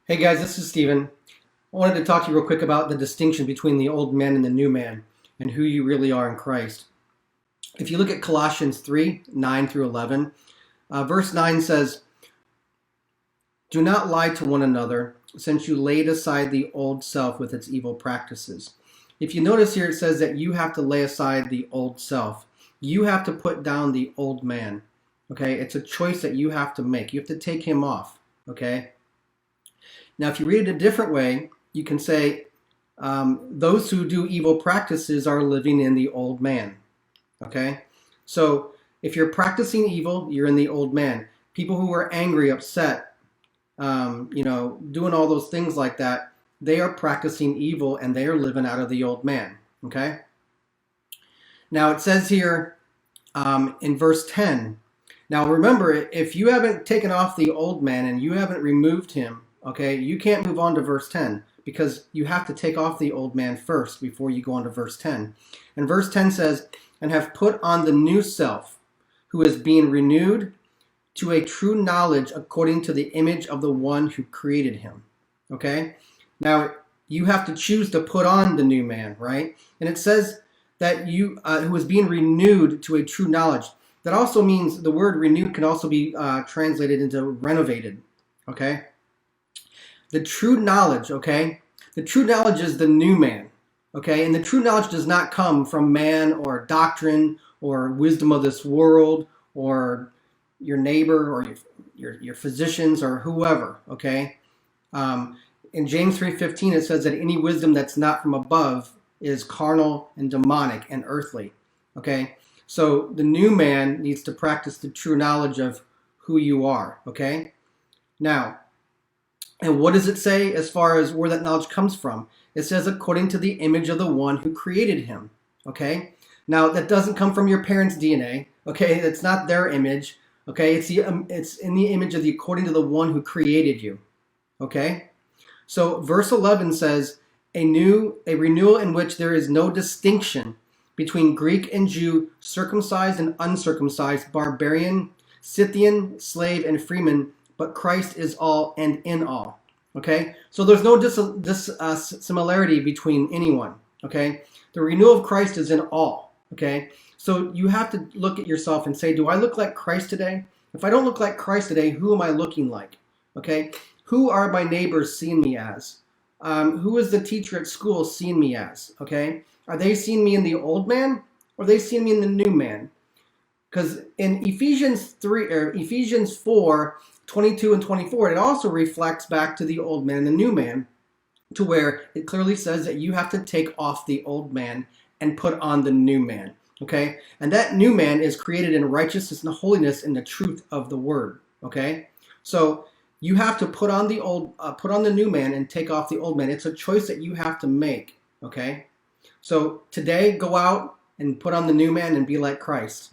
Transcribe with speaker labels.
Speaker 1: Hey guys, this is Steven. I wanted to talk to you real quick about the distinction between the old man and the new man and who you really are in Christ. If you look at Colossians 3, 9 through 11, verse 9 says, "Do not lie to one another, since you laid aside the old self with its evil practices." If you notice here, it says that you have to lay aside the old self. You have to put down the old man. Okay, it's a choice that you have to make. You have to take him off. Okay. Now, if you read it a different way, you can say, those who do evil practices are living in the old man. Okay? So, if you're practicing evil, you're in the old man. People who are angry, upset, doing all those things like that, they are practicing evil and they are living out of the old man. Okay? Now, it says here in verse 10, now remember, if you haven't taken off the old man and you haven't removed him, okay, you can't move on to verse 10 because you have to take off the old man first before you go on to verse 10. And verse 10 says, "And have put on the new self, who is being renewed to a true knowledge according to the image of the one who created him." Okay? Now, you have to choose to put on the new man, right? And it says that you, who is being renewed to a true knowledge. That also means the word renewed can also be translated into renovated, okay? The true knowledge, okay? The true knowledge is the new man, okay? And the true knowledge does not come from man or doctrine or wisdom of this world or your neighbor or your physicians or whoever, okay? In James 3:15, it says that any wisdom that's not from above is carnal and demonic and earthly, okay? So the new man needs to practice the true knowledge of who you are, okay? Now, and what does it say as far as where that knowledge comes from? It says according to the image of the one who created him, okay? Now, that doesn't come from your parents' DNA, okay? That's not their image, okay? It's in the image of the according to the one who created you, okay? So verse 11 says, a renewal in which there is no distinction between Greek and Jew, circumcised and uncircumcised, barbarian, Scythian, slave, and freeman, but Christ is all and in all. Okay? So there's no similarity between anyone. Okay? The renewal of Christ is in all. Okay? So you have to look at yourself and say, do I look like Christ today? If I don't look like Christ today, who am I looking like? Okay? Who are my neighbors seeing me as? Who is the teacher at school seeing me as? Okay? Are they seeing me in the old man or are they seeing me in the new man? Because in Ephesians 4, 22 and 24, it also reflects back to the old man and the new man, to where it clearly says that you have to take off the old man and put on the new man. Okay? And that new man is created in righteousness and holiness in the truth of the word. Okay? So you have to put on the new man and take off the old man. It's a choice that you have to make. Okay? So today, go out and put on the new man and be like Christ.